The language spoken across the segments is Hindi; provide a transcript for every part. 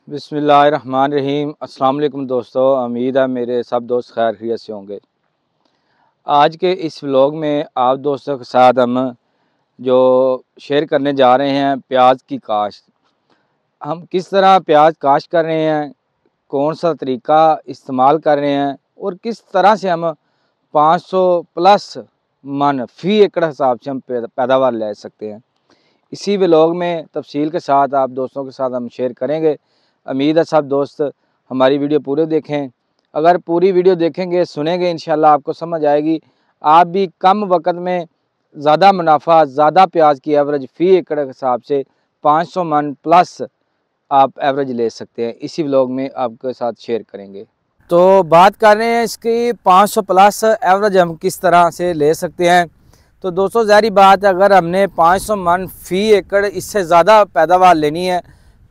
बिस्मिल्लाहिर्रहमानिर्रहीम। अस्सलाम वालेकुम दोस्तों, उम्मीद है मेरे सब दोस्त खैर खैरियत से होंगे। आज के इस व्लॉग में आप दोस्तों के साथ हम जो शेयर करने जा रहे हैं प्याज की काश्त। हम किस तरह प्याज काश्त कर रहे हैं, कौन सा तरीका इस्तेमाल कर रहे हैं और किस तरह से हम 500 प्लस मन फ़ी एकड़ हिसाब से हम पैदावार ले सकते हैं। इसी व्लॉग में तफसील के साथ आप दोस्तों के साथ हम शेयर करेंगे। उम्मीद है सब दोस्त हमारी वीडियो पूरे देखें। अगर पूरी वीडियो देखेंगे सुनेंगे इंशाल्लाह आपको समझ आएगी। आप भी कम वक्त में ज़्यादा मुनाफा, ज़्यादा प्याज की एवरेज फ़ी एकड़ के हिसाब से 500 मन प्लस आप एवरेज ले सकते हैं। इसी व्लॉग में आपके साथ शेयर करेंगे। तो बात कर रहे हैं इसकी 500 प्लस एवरेज हम किस तरह से ले सकते हैं। तो दोस्तों ज़ाहिर बात है, अगर हमने 500 मन फ़ी एकड़ इससे ज़्यादा पैदावार लेनी है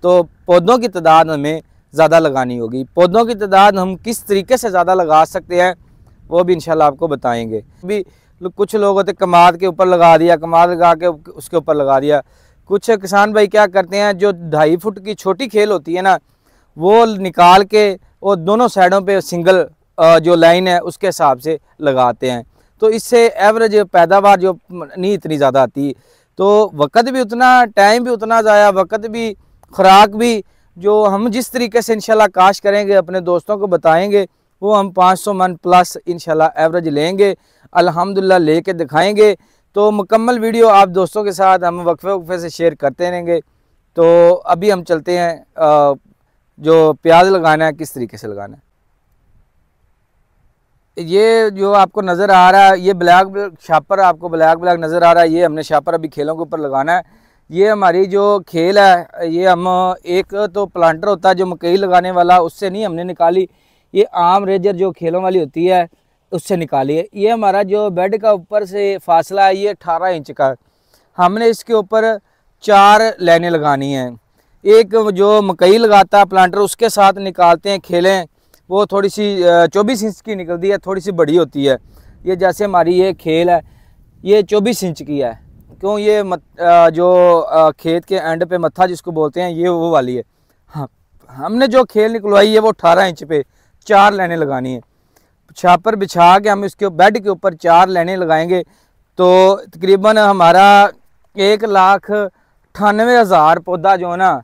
तो पौधों की तादाद हमें ज़्यादा लगानी होगी। पौधों की तादाद हम किस तरीके से ज़्यादा लगा सकते हैं वो भी इंशाल्लाह आपको बताएंगे। अभी कुछ लोग होते कमाद के ऊपर लगा दिया, कमाद लगा के उसके ऊपर लगा दिया। कुछ किसान भाई क्या करते हैं, जो 2.5 फुट की छोटी खेल होती है ना, वो निकाल के और दोनों साइडों पे सिंगल जो लाइन है उसके हिसाब से लगाते हैं। तो इससे एवरेज पैदावार जो नहीं इतनी ज़्यादा आती, तो वक्त भी उतना, टाइम भी उतना ज़ाया, वक्त भी, खुराक भी। जो हम जिस तरीके से इंशाल्लाह काश्त करेंगे अपने दोस्तों को बताएंगे वो हम 500 मन प्लस इंशाल्लाह एवरेज लेंगे, अल्हम्दुलिल्लाह लेके दिखाएंगे। तो मुकम्मल वीडियो आप दोस्तों के साथ हम वक्फे वक्फे से शेयर करते रहेंगे। तो अभी हम चलते हैं जो प्याज लगाना है किस तरीके से लगाना है। ये जो आपको नज़र आ रहा है, ये ब्लैक शापर आपको ब्लैक नज़र आ रहा है, ये हमने शापर अभी खेलों के ऊपर लगाना है। ये हमारी जो खेल है, ये हम एक तो प्लांटर होता है जो मकई लगाने वाला, उससे नहीं हमने निकाली। ये आम रेजर जो खेलों वाली होती है उससे निकाली है। ये हमारा जो बेड का ऊपर से फासला है ये 18 इंच का है। हमने इसके ऊपर 4 लाइनें लगानी हैं। एक जो मकई लगाता है प्लांटर उसके साथ निकालते हैं खेलें, वो थोड़ी सी 24 इंच की निकलती है, थोड़ी सी बड़ी होती है। ये जैसे हमारी ये खेल है ये 24 इंच की है। क्यों, ये जो खेत के एंड पे मत्था जिसको बोलते हैं ये वो वाली है। हाँ, हमने जो खेल निकलवाई है वो 18 इंच पे 4 लाइनें लगानी है। छापर बिछा के हम इसके बेड के ऊपर 4 लाइनें लगाएंगे तो तकरीबन हमारा 1,98,000 पौधा जो है ना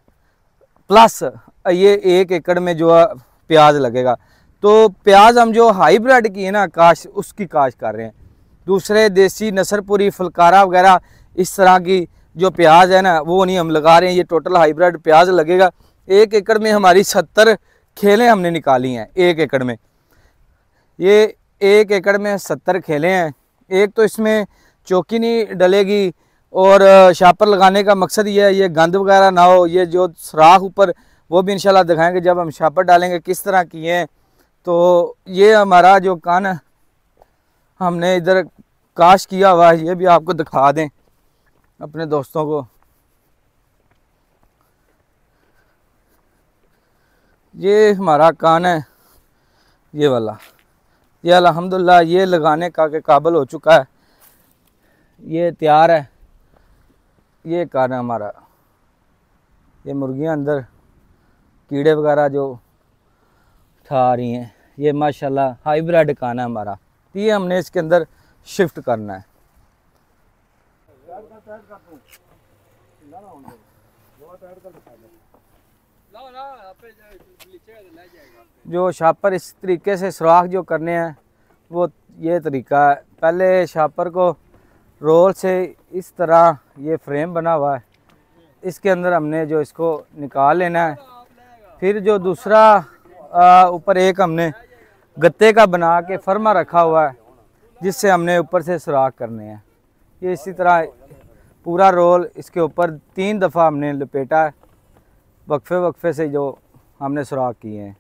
प्लस ये 1 एकड़ में जो प्याज लगेगा। तो प्याज हम जो हाईब्रिड की है ना काश, उसकी काश कर रहे हैं। दूसरे देसी नसरपुरी फुलकारा वगैरह इस तरह की जो प्याज है ना वो नहीं हम लगा रहे हैं। ये टोटल हाईब्रिड प्याज लगेगा। 1 एकड़ में हमारी 70 खेलें हमने निकाली हैं। 1 एकड़ में ये 1 एकड़ में 70 खेलें हैं। एक तो इसमें चौकी नहीं डलेगी और शापर लगाने का मकसद ये है ये गंद वगैरह ना हो। ये जो सुराख ऊपर वो भी इंशाल्लाह दिखाएंगे जब हम शापर डालेंगे किस तरह किए हैं। तो ये हमारा जो कान हमने इधर काश किया हुआ है ये भी आपको दिखा दें अपने दोस्तों को। ये हमारा कान है ये वाला, ये अल्हम्दुलिल्लाह ये लगाने का के काबिल हो चुका है, ये तैयार है। ये कान है हमारा, ये मुर्गियां अंदर कीड़े वगैरह जो खा रही हैं, ये माशाल्लाह हाईब्रिड कान है हमारा। ये हमने इसके अंदर शिफ्ट करना है। जो शापर इस तरीके से सुराख जो करने हैं वो ये तरीका है। पहले शापर को रोल से इस तरह ये फ्रेम बना हुआ है, इसके अंदर हमने जो इसको निकाल लेना है। फिर जो दूसरा ऊपर एक हमने गत्ते का बना के फरमा रखा हुआ है जिससे हमने ऊपर से सुराख करने हैं। ये इसी तरह पूरा रोल इसके ऊपर 3 दफ़ा हमने लपेटा है, वक्फे वक्फे से जो हमने सुराख किए हैं।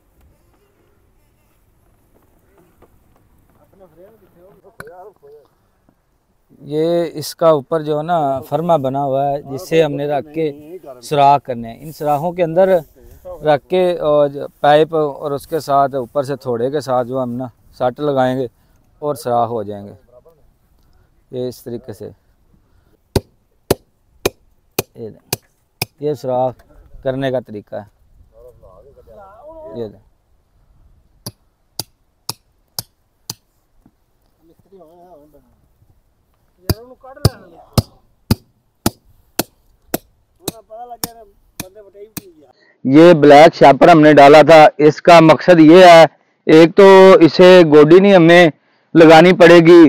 ये इसका ऊपर जो है ना फरमा बना हुआ है जिससे हमने रख के सुराख करने हैं। इन सुराखों के अंदर रख के और पाइप और उसके साथ ऊपर से थोड़े के साथ जो हम ना सट लगाएंगे और सुराख हो जाएंगे। ये इस तरीके से ये सुराख करने का तरीका है। ये ले। ये ब्लैक शापर हमने डाला था, इसका मकसद ये है, एक तो इसे गोडी नहीं हमें लगानी पड़ेगी,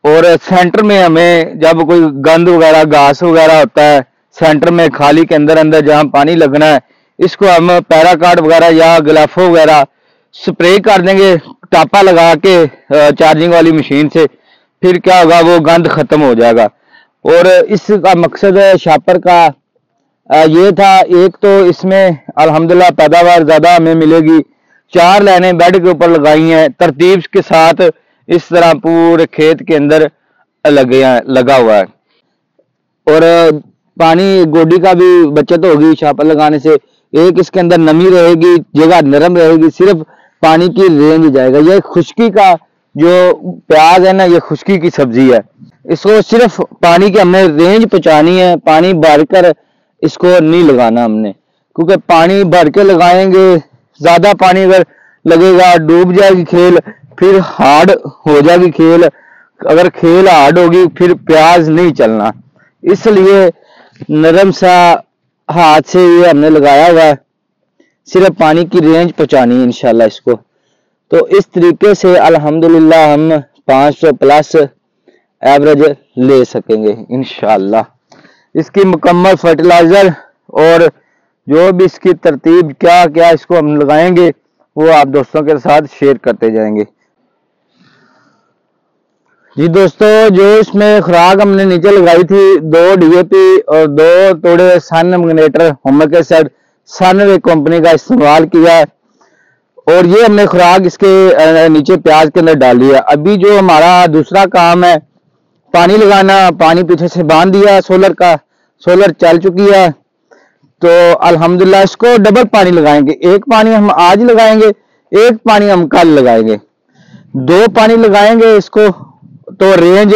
और सेंटर में हमें जब कोई गंद वगैरह घास वगैरह होता है सेंटर में खाली के अंदर अंदर जहां पानी लगना है, इसको हम पैराकार्ड वगैरह या ग्लाफो वगैरह स्प्रे कर देंगे टापा लगा के चार्जिंग वाली मशीन से। फिर क्या होगा, वो गंद खत्म हो जाएगा। और इसका मकसद है शापर का ये था, एक तो इसमें अल्हम्दुलिल्लाह पैदावार ज्यादा हमें मिलेगी। 4 लाइनें बेड के ऊपर लगाई हैं तरतीब के साथ, इस तरह पूरे खेत के अंदर लगा हुआ है। और पानी गोडी का भी बचत होगी शापर लगाने से। एक इसके अंदर नमी रहेगी, जगह नरम रहेगी, सिर्फ पानी की रेंज जाएगा। ये खुश्की का जो प्याज है ना, ये खुश्की की सब्जी है, इसको सिर्फ पानी की हमने रेंज पहुंचानी है। पानी भरकर इसको नहीं लगाना हमने, क्योंकि पानी भर के लगाएंगे, ज्यादा पानी अगर लगेगा डूब जाएगी खेल, फिर हार्ड हो जाएगी खेल। अगर खेल हार्ड होगी फिर प्याज नहीं चलना, इसलिए नरम सा हाथ से ये हमने लगाया हुआ है, सिर्फ पानी की रेंज पहुंचानी है इंशाल्लाह इसको। तो इस तरीके से अल्हम्दुलिल्लाह हम 500 प्लस एवरेज ले सकेंगे इंशाल्लाह। इसकी मुकम्मल फर्टिलाइजर और जो भी इसकी तरतीब क्या क्या इसको हम लगाएंगे वो आप दोस्तों के साथ शेयर करते जाएंगे। जी दोस्तों, जो इसमें खुराक हमने नीचे लगाई थी 2 डीएपी और 2 तोड़े सन मैग्नेटर होमिक एसिड सन कंपनी का इस्तेमाल किया है, और ये हमने खुराक इसके नीचे प्याज के अंदर डाली है। अभी जो हमारा दूसरा काम है पानी लगाना, पानी पीछे से बांध दिया सोलर का, सोलर चल चुकी है। तो अल्हम्दुलिल्लाह इसको डबल पानी लगाएंगे, एक पानी हम आज लगाएंगे, एक पानी हम कल लगाएंगे, 2 पानी लगाएंगे इसको, तो रेंज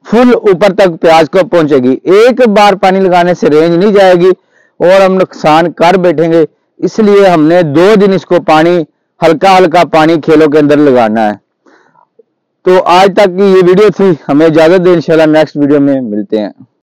फुल ऊपर तक प्याज को पहुंचेगी। एक बार पानी लगाने से रेंज नहीं जाएगी और हम नुकसान कर बैठेंगे, इसलिए हमने 2 दिन इसको पानी हल्का हल्का पानी खेलों के अंदर लगाना है। तो आज तक की ये वीडियो थी, हमें इजाजत दें, इंशाल्लाह नेक्स्ट वीडियो में मिलते हैं।